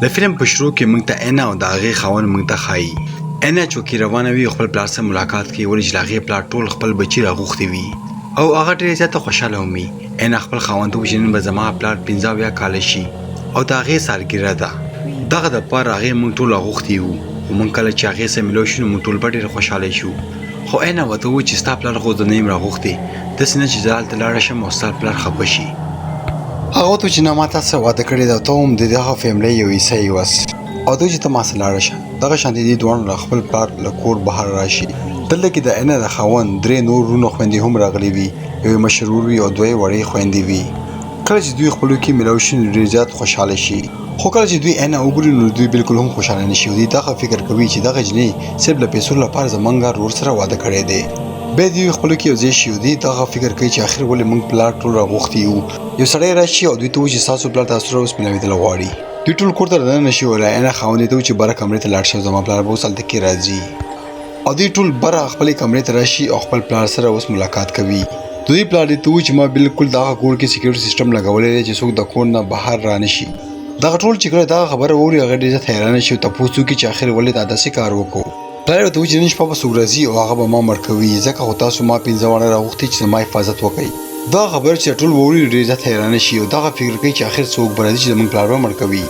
د فلم په شروع کې موږ ته اینا او د هغې خاوند موږ ته ښایي. اینا چوکۍ روانه وي خپل پلار سره ملاقات کوي ولې چې د هغې پلار ټول خپل بچي راغوښتي وي او هغه ډېره زیاته خوشحاله هم وي. اینا خپل خاوند ته وایي چې نن به زما پلار 15 کاله شي او د هغې سالګرده ده. دغه دپاره هغې موږ ټول راغوښتي یو خو موږ کله چې هغې سره ملو شو نو موږ ټول به ډېر خوشحاله شو. خو اینا ورته ووایي چې ستا پلار خو زه نه یم راغوښتی داسې نه چې زه هلته لاړه شم او ستا پلار خفه شي. هغه ورته وایي چې نه ما تا سره واده کړی ده او ته هم د دغه فیملۍ یو حصه یې اوس او ته وایي چې ته ما سره لاړه شه. دغه شانتې دې دواړو له خپل پلار له کور بهر راشي. دلته کې د اینا د خاوند 3 نور وروڼو خویندې هم راغلي وي. یو یې مشر ورور وي او 2 یې وړې خویندې وي. کله چې دوی خپلو کې ملو شي نو ډېر زیات خوشحاله شي. خو کله چې دوی اینا وګوري نو دوی بالکل هم خوشحاله نه شي او دوی دغه فکر کوي چې دغه جنۍ صرف له پیسو لپاره زموږ ورور سره واده کړی دی. بیا دوی خپلو کې یو ځای شي او دوی دغه فکر کوي چې آخر ولې موږ پلار ټول راغوښتي یو. یو سړی راشي او دوی ته وایي چې ستاسو پلار تاسو سره اوس ملوېدل غواړي. دوی ټول کور ته دننه شي او اینا خاوند یې ته وایي چې بره کمرې ته لاړ شه زما پلار به اوس هلته کې راځي او دوی ټول بره خپلې کمرې ته راشي او خپل پلار سره اوس ملاقات کوي. دوی پلار دې ته وایي چې ما بالکل دغه کور کې سکیورټي سیسټم لګولی دی چې څوک د کور نه بهر رانشي. دغه ټول چې کله دغه خبره واوري هغه ډېر زیات حیرانه شي او تپوس وکړي چې آخر ولې دا داسې کار وکړو. پلار یې ورته وایي چې نن شپه به څوک راځي او هغه به ما مړ کوي ځکه خو تاسو ما 15 واړه راغوښتي چې زما حفاظت وکړئ. دغه خبره چې ټول واوري ډېر زیات حیرانه شي او دغه فکر کوي چې آخر څوک به راځي چې زموږ پلار به مړ کوي.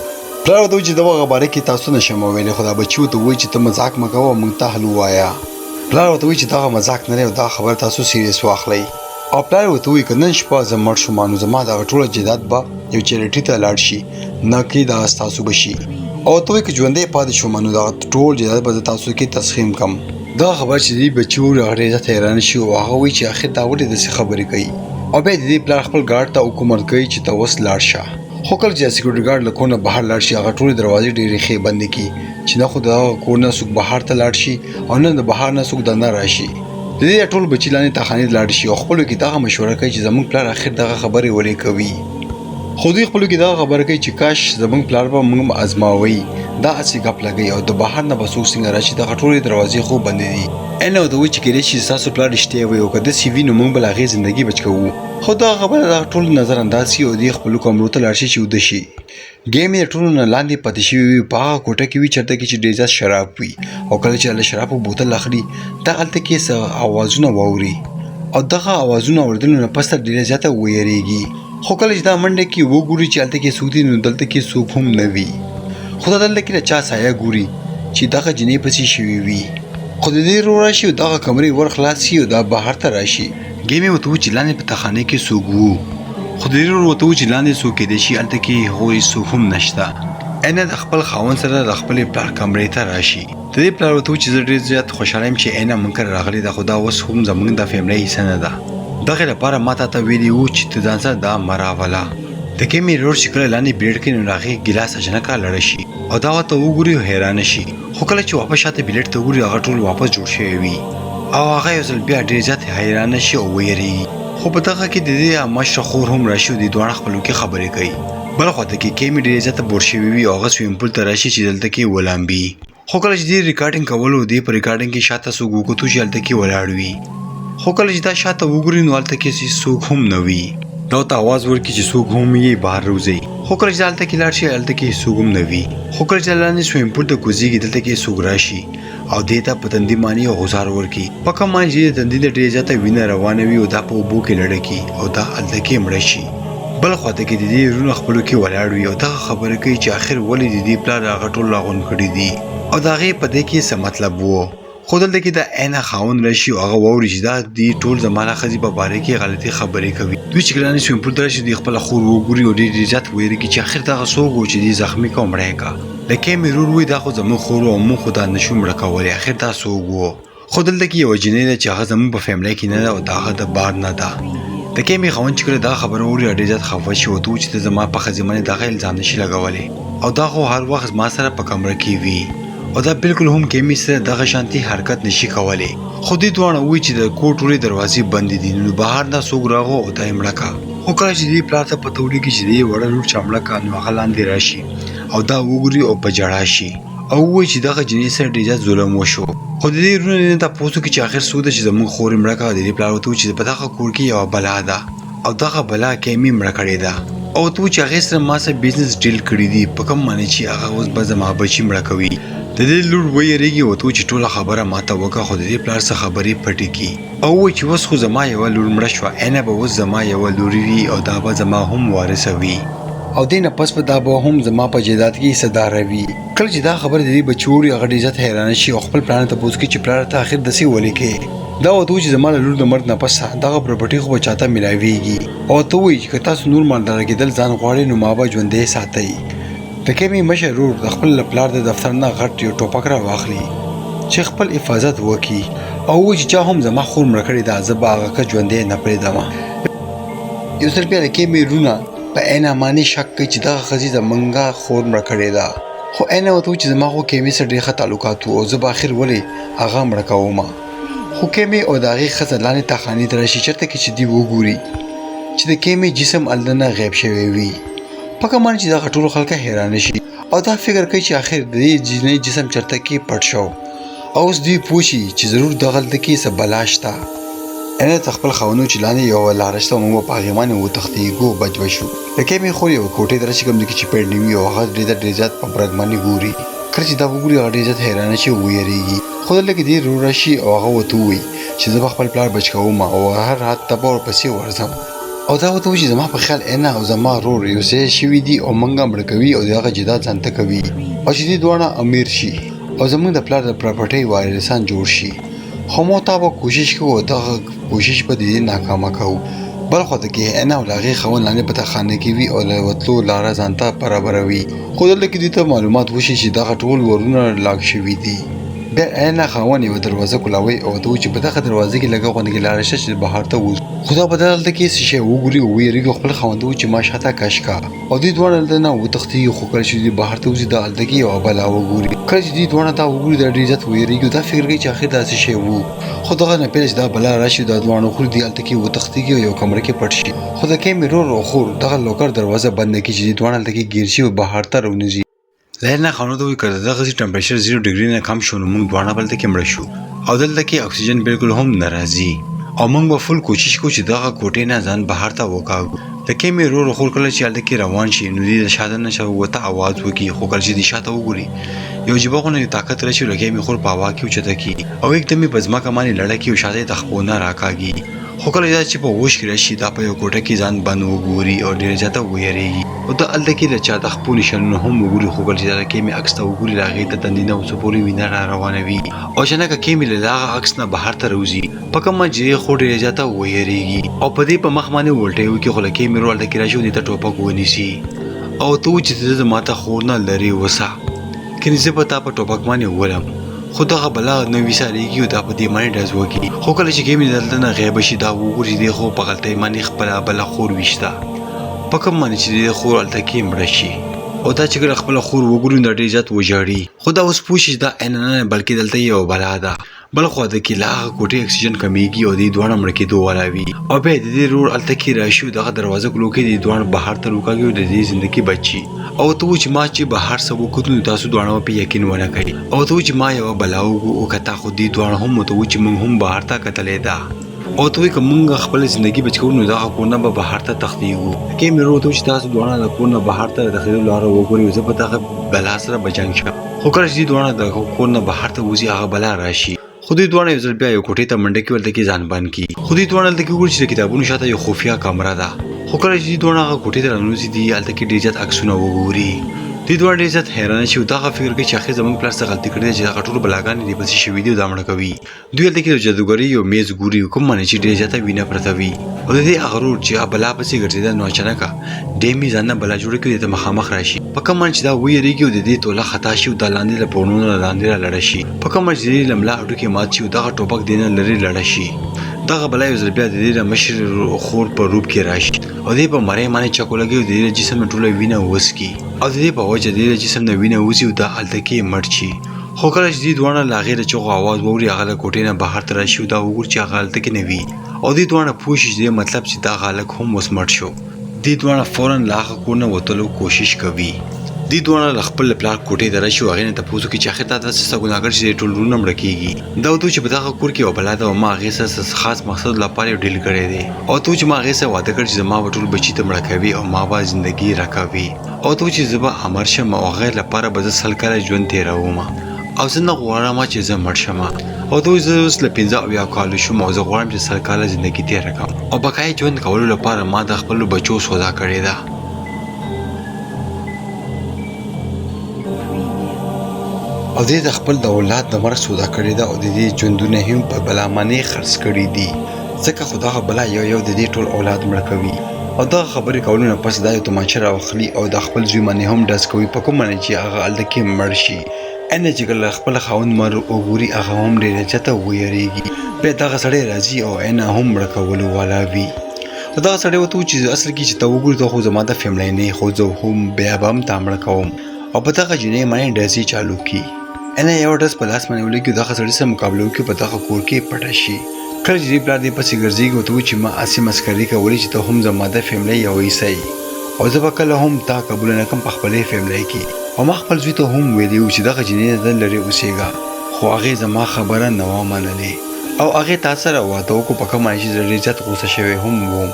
پلار ورته وایي چې دغه باره کې تاسو نشم ویلی خو دا بچي ورته وایي چې ته مذاق مه کوه او موږ ته حل ووایه. پلار ورته وایي چې دغه مذاق نه دی او دغه خبره تاسو سیریس واخلئ. او پلار ورته وایي که نن شپه زه مړ شوم نو زما دغه ټوله جایداد به یو چیریټي ته لاړ شي نه کې دغه ستاسو به شي. او ورته وایي که ژوندی پاتې شوم نو دغه ټول جایداد به زه تاسو کې تسخیم کړم. دغه خبره چې دوی بچي ووري هغه ډېر زیات حیرانه شي او هغه وایي چې آخر دا ولې داسې خبرې کوي. او بیا د دې پلار خپل ګارډ ته حکومت کوي چې ته اوس لاړ شه. خو کله چې سکیورټي ګارډ له کور نه بهر لاړ شي هغه ټولې دروازې ډېرې ښې بندې کړي چې نه خو د هغه کور نه څوک بهر ته لاړ شي او نه د بهر نه څوک دننه راشي. د دې ټول بچي لاندې تاخانې ته لاړ شي او خپلو کې دغه مشوره کوي چې زموږ پلار آخر دغه خبرې ولې کوي. خو دوی خپلو کې دغه خبره کوي چې کاش زموږ پلار به موږ ازماوئ دا هسې ګپ لګوي او د بهر نه به څوک څنګه راشي دغه ټولې دروازې خو بندې دي. اینا ورته وایي چې کیدای شي ستاسو پلار رښتیا وایي او که داسې وي نو موږ به له هغې زندګي بچ کوو. خو دغه خبره دغه ټول نظر انداز شي او دوی خپلو کمرو ته لاړ شي چې وده شي. ګیم یې د ټولو نه لاندې پاتې شوي وي په هغه کوټه کې وي چېرته کې چې ډېر زیات شراب وي او کله چې له شرابو بوتل اخلي دا هلته کې څه اوازونه واوري او دغه اوازونه اورېدلو نه پس ته ډېره زیاته ویرېږي. خو کله چې دا منډه کې وګوري چې هلته کې څوک دي نو دلته کې څوک هم نه وي. خو دا دلته کې د چا سایه ګوري چې دغه جنۍ پسې شوي وي. خو د دې ورو راشي او دغه کمرې ور خلاص شي او دا بهر ته راشي. ګیم یې ورته وایي چې لاندې په تخانه کې څوک وو خو د دې ورور ورته وایي چې لاندې څوک کیدای شي هلته کې هغوی څوک هم نشته. اینا د خپل خاوند سره د خپلې پلار کمرې ته راشي. د دې پلار ورته وایي چې زه ډېر زیات خوشحاله یم چې اینا موږ کره راغلې ده خو دا اوس هم زموږ د فیملۍ حصه نه ده. دغې لپاره ما تا ته ویلي وو چې ته ځان سره دا مه راوله. د ګیم یې ورور چې کله لاندې بیړ کوي نو د هغې ګیلاس اچانکه لړه شي او دا ورته وګوري او حیرانه شي. خو کله چې واپس شاته بلیټ ته وګوري هغه ټول واپس جوړ شوی وي او هغه یو ځل بیا ډېر زیات حیرانه شي او ویرېږي. خو په دغه کې د دې مشره خور هم راشي او دوی دواړه خپلو کې خبرې کوي. بله خواته کې ګیم ډېر زیاته بور شوي وي او هغه سویمینګ پول ته راشي چې دلته کې ولامبي. خو کله چې دې ریکارډینګ کولو دې په ریکارډینګ کې شاته څوک وکتو چې هلته کې ولاړ وي. خو کله چې دا شاته وګوري نو هلته کې څوک هم نه وي. دا ورته اواز ورکړي چې څوک هم یې بهر روځئ. خو کله چې هلته کې لاړ شي هلته کې څوک هم نه وي. خو کله چې لاندې سویمینګ پول ته کوزېږي دلته کې څوک راشي او دې ته په تندي باندې یو غوځار ورکړي. په کوم باندې چې د تندي نه ډېره زیاته وینه روانه وي او دا په اوبو کې لړه کړي او دا هلته کې مړه شي. بله خواته کې د دې وروڼه خپلو کې ولاړ وي او دغه خبره کوي چې آخر ولې د دې پلار هغه ټول راغونډ کړي دي او د هغې په دې کې څه مطلب و. خو دلته کې د اینا خاوند راشي او هغه واوري چې دا دې ټول زما له ښځې په باره کې غلطې خبرې کوي. دوی چې کله سویمینګ پول ته راشي دوی خپله خور وګوري او ډېر زیات ویرېږي چې آخر دغه څوک و چې دې زخمي کړه او مړه یې کړه. لکه یې مې ورور وایي دا خو زموږ خور و او موږ خو دا نشو مړه کولی آخر دا څوک و. خو دلته کې یوه جنۍ ده چې هغه زموږ په فیملۍ کې نه ده او د هغه د بار نه ده. د کې مې خاوند چې کله دا خبره واوري ډېر زیات خفه شي ورته وایي چې ته زما په ښځې باندې دغه الزام نشي لګولی او دا خو هر وخت زما سره په کمره کې وي او دا بالکل هم ګیمي سره دغه شانتي حرکت نشي کولی. خو دوی دواړه وایي چې د کور ټولې دروازې بندې دي نو بهر نه څوک راغو او دا یې مړه کړه. خو کله چې دې پلار ته پته ولګي چې دې وړه لور چا مړه کړه نو هغه لاندې راشي او دا وګوري او په ژړا شي او وایي چې دغه جنۍ سره ډېر زیات ظلم وشو. خو د دې وروڼو نه تپوس وکړي چې آخر څوک ده چې زموږ خور یې مړه کړه. د دې پلار ورته وایي چې په دغه کور کې یوه بلا ده او دغه بلا ګیمي مړه کړې ده او تو چې هغه سره ما سره بزنس ډیل کړی دی په کوم معنی چې هغه اوس به زما بچی مړه کوي د دې لور ویریږي او تو چې ټوله خبره ماته وکړه خو د دې پلار څخه خبرې پټې کی او چې اوس خو زما یو لور مړه شو اینه به اوس زما یو لور وی او دا به زما هم وارث وي او دینه پس په دا به هم زما په جیدات کې صدر وي کله چې دا خبر دې بچوري هغه ډیر ځت حیران شي او خپل پلان ته پوښتنه چې پلان ته اخر دسي ولې کې دا وته چې زما لور د مرګ نه پس دغه پراپرټي خو چاته ملایويږي او ته وایي چې تاسو نور مالدار کېدل ځان غواړي نو ما به ژوندې ساتي د کمی مشرور د خپل پلار د دفتر نه غټ یو ټوپک را واخلي چې خپل حفاظت وکي او چې چا هم زما خور مړ کړی دا زبا هغه ژوندې نه پرېدم یو څل بیا کې رونه په انا معنی شک کوي چې دا خزي زمونږه خور مړ کړی دا خو انا وته چې زما خو کمی سره ډېر تعلقات او زبا اخر ولې هغه مړ کوم خو کمی او داغي خزلانه تخانی درشي چرته کې چې دی وګوري چې د کمی جسم الدنه غیب شوی وي پکه مان چې دا ټول خلک حیران شي او دا فکر کوي چې اخر د دې جسم چرته کې پټ شو او اوس دی پوښي چې ضرور دغلت کې څه بلاشتا انا تخپل خونو چې لاندې یو لارشته مو په غیمانه و تختیګو بچ وشو د کمی خو یو کوټه درشي کوم کې چې پېډ نیو او هغه ډېر ځات په برګماني ګوري کله چې دا وګوري هغه ډېر ځات حیران شي ویریږي خو دلته کې دی راشي او هغه وته وي چې زه خپل پلار بچ کوم او هر رات تبور پسې ورځم او دا وته چې زما په خیال انا او زما رور یو څه شوی دی او منګه مړ کوي او دغه جدا ځانته کوي او چې دی دوه امیر شي او زمونږ د پلار د پراپرټي وارثان جوړ شي خو مو تا به کوشش کوو دغه کوشش په دې ناکامه کوو بل خو ته کې انا او لاغي خون لاندې پته خانه کې وی او وتلو لار ځانته برابروي خو دلته کې د معلومات وشي چې دغه ټول ورونه لاګ شوی دي بیا انا خاون یو دروازه کولاوي او دوی چې په دغه دروازه کې لګا غونډه کې لار شي چې بهر ته وځي خدا بدلته کې څه شی وګوري او ویریږي خپل خوندو چې ما شاته کاشکا او دې دوه نه و تختی خو کړی چې بهر ته وځي د الدګي او بلا وګوري کله چې دې دوه ته وګوري د ډیزت ویریږي دا فکر کوي چې اخر دا څه شی وو خو دغه نه پیل دا بلا راشي د دوه خو دې الدګي و تختی یو کمره کې پټ شي خو د کیمرو رو خور دغه لوکر دروازه بند کی چې دوه الدګي گیر شي او بهر ته رونځي لهر نه خانو ته کړه دغه ټمپریچر 0 ډیګري نه کم شو نو موږ دوه بلته کې مړ شو او دلته کې اکسیجن بالکل هم ناراضي او موږ به فل کوشش کوو چې دغه کوټې نه ځان بهر ته وکاږو د کیمرو خور کله چې الته کې روان شي نو دې شاده نشو وته आवाज وکي خو کله چې دې شاته وګوري یو جيبونه طاقت راشي لکه می خور په هوا کې اوچته کی او एकदम پزما کمانه لړکی او شاده تخپونه راکاږي خو کله چې په وښ کې راشي دا په یو کوټه کې ځان بند وګوري او ډیر ځاته ویریږي او د الته کې د چا د خپل شنو هم وګوري خو کله چې دا کې می عکس ته وګوري راغی ته دندینه او سپوري وینه را روانوي او شنه کې می له عکس نه بهر ته روزي پکه ما چې خو ډیر ځاته ویریږي او په دې په مخ باندې ولټي وي کې خو لکه می رول کې راشي د ټوپک ونیسي او تو چې د ماته خورنه لري وسه کله چې پتا په ټوپک باندې ولم خو دغه بلا نو وساریږي او دا په دې باندې داس وکی خو کله چې کې می دلته نه غیب شي دا وګوري دی خو په غلطۍ باندې خپل بل خور وشتا پکم باندې چې خور الته کې مړ شي او دا چې خپل خور وګوري د ډېر ځات وجاړي خدا اوس پوښي دا نه بلکې دلته یو بلا ده بل خو د کې لا کوټه اکسیجن کمیږي او دې دوه مړ کې دوه ولاوي او به دې رور الته کې راشي دغه دروازه کلو کې دې دوه بهر ته روکاږي د دې ژوندۍ بچي او ته چې ما چې بهر سبو کوتو تاسو دوه په یقین ونه کوي او ته چې ما یو بلاو او کته خو دې دوه هم ته چې موږ هم بهر ته کتلې ده او ته کومه خپل ژوندۍ بچو نو دا کونه به بهر ته تختیو کې مې ورته چې تاسو دوه د کونه بهر ته داخله لار وګورئ زه په دغه بلا سره بجنګ شم خو کله چې دوه د کونه بهر ته وځي هغه بلا راشي خودی دوه یو ځل بیا یو کوټې ته منډه کې ولته کې ځان باندې کی خودی دوه ولته کې ګور چې کتابونو شاته یو خفیا کیمرا ده خو کله چې دوه هغه کوټې ته رانوځي دی الته کې ډیجت عکسونه وګوري دې دوه ډیجت حیران شي دا فکر کوي چې اخر زمونږ پلار څه غلطي کړې چې هغه ټول بلاګان دي پسې شوی دی دا مړ کوي دوی الته کې جادوګری یو میز ګوري کوم باندې چې ډیجت وینه پرته وي او دې هغه چې بلا پسې ګرځیدا نو اچانک ډېمی ځان بلا جوړ کړي ته مخامخ راشي پکه من چې دا ویریږي د دې توله خطا شي د لاندې له پونونو لاندې لړ شي پکه من چې لملا اډو کې مات شي دا ټوپک دینه لري لړ شي دغه بلا یو ځل بیا د دې مشر خور په روپ کې راشي او دې په مړې باندې چکولګي د دې جسم ټوله وینه وسکي او دې په وجه د جسم نه وینه وسی او د الته کې مړ شي خو کله چې دې دوه لاغې د چغو आवाज ووري هغه کوټې نه بهر تر شي دا وګور چې هغه الته کې نه وي او دې دوه پوښښ دې مطلب چې دا غالک هم وسمړ شو دې دوه فورن لاغه کو نه وتلو کوشش کوي دی دوه خپل پلار کوټې ته راشي او هغې نه تپوس وکړي چې آخر تا داسې څه ګناهګر چې ټول وروڼه مړه کېږي دا ورته چې په دغه کور کې یوه بلا ده او ما هغې سره خاص مقصد لپاره یو ډیل کړی دی او ته چې ما هغې سره واده کړ چې زما به ټول بچي ته مړه کوي او ما به زندګي راکوي او ته چې زه به امر شم او هغې لپاره به زه 100 کاله ژوند تېروم او زه نه غواړم چې زه مړ شم او ته زه اوس له 15 کالو شوم او زه غواړم چې 100 کاله زندګي تېره کړم او بقایي ژوند کولو لپاره ما د خپلو بچو سودا کړې ده او دې د خپل د اولاد د مرګ سودا کړې ده او د دې ژوندونه هم په بلامانې خرڅ کړي دي ځکه خو دغه بلا یو د دې ټول اولاد مړه کوي او دغه خبرې کولو نه پس دا یو تومانچه راواخلي او د خپل زوی باندې هم ډز کوي په کوم باندې چې هغه هلته کې مړ شي چې کله خپل خاوند مړ وګوري هغه هم ډېر زیاته ویریږي بیا دغه سړی راځي او هم مړه کولو والا وي او دغه سړی ورته وایي چې اصل کې چې ته وګورې ته خو زما د فیملی نه خو زه هم بیا به هم تا مړه کوم او په دغه جنۍ باندې ډزې چالو کړي یو ډز په لاس باندې ولګي دغه سړي سره مقابله وکړي په دغه کور کې پټه شي کله چې دې پلار دې پسې ګرځېږي ورته وایي چې ما هسې مسکري کولی چې ته هم زما د فیملی یو حصه یې او زه به کله هم تا قبوله نه کړم په خپلې فیملی کې او ما خپل زوی ته هم ویلي وو چې دغه جنۍ نه لرې اوسېږه خو هغې زما خبره نه وه منلې او هغې تا سره واده وکړو په کوم باندې چې زه ډېر زیات غوسه شوی هم وم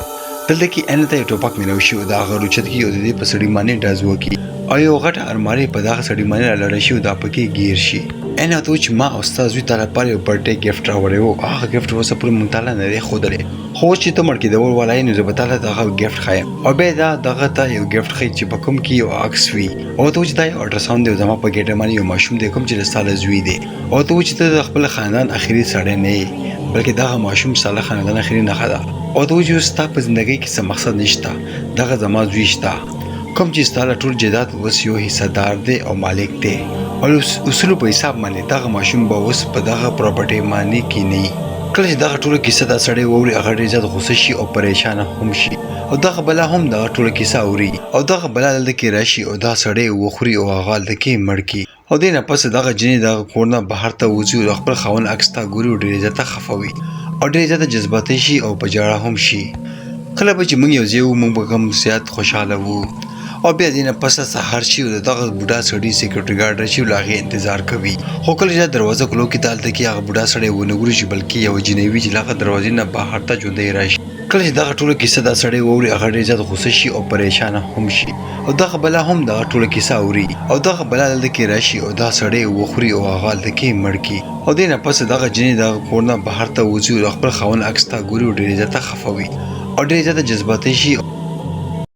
دلته کې ته یو ټوپک میلاو شي او د هغه روچت کې او د دې په سړي باندې ډز وکړي او یو غټه المارۍ په دغه سړي باندې رالاړه شي او دا پکې ګیر شي ورته وایي چې ما او ستا زوی تا لپاره یو برډې ګفټ راوړی و هغه ګفټ اوسه پورې موږ تا له نه دی ښودلی خو اوس چې ته مړ کېدول والا یې نو زه به تا له دغه ګفټ ښایم او بیا دا دغه ته یو ګفټ ښایي چې په کوم کې یو عکس وي او ورته وایي چې دا یو الټراساونډ دی او زما په ګېډه باندې یو ماشوم دی کوم چې د ستا له زوی دی او ورته وایي چې ته د خپل خاندان اخري سړی نه یې بلکې دغه ماشوم ستا له خاندان اخري نښه ده او ورته وایي چې اوس ستا په زندګۍ کې څه مقصد نشته دغه زما زوی شته کوم چې ستا له ټول جایداد اوس یو حصه دار دی او مالک دی او اصولو په حساب باندې دغه ماشوم به اوس په دغه پراپرټۍ باندې کینی کله چې دغه ټوله کیسه دا سړی واوري هغه ډېر زیات غوسه شي او پریشانه هم شي او دغه بلا هم دغه ټوله کیسه اوري او دغه بلا دلته کې راشي او دا سړی وخوري او هغه هلته کې مړ کړي او دې نه پس دغه جنۍ دغه کور نه بهر ته وځي او د خپل خاوند عکس ته ګوري او ډېر زیاته خفه وي او ډېر زیاته جذباتي شي او په ژړا هم شي کله به چې موږ یو ځای وو موږ به هم زیات خوشحاله وو او بیا دې نه پسه سهار شي او دغه بوډا سړي سیکورټي ګارډ راشي او له هغې انتظار کوي خو کله چې دروازه کلو کې هلته کې هغه بوډا سړی ونه ګوري چې بلکې یوه جنۍ وي چې له هغه دروازې نه بهر ته ژوندی راشي کله چې دغه ټوله کیسه دا سړی واوري هغه ډېر زیات غوسه شي او پریشانه هم شي او دغه بلا هم دغه ټوله کیسه اوري او دغه بلا دلته کې راشي او دا سړی وخوري او هغه هلته کې مړ کړي او دې نه پس دغه جنۍ دغه کور نه بهر ته وځي او د خپل خاوند عکس ته ګوري او ډېر زیاته خفه وي او ډېر زیاته جذباتي شي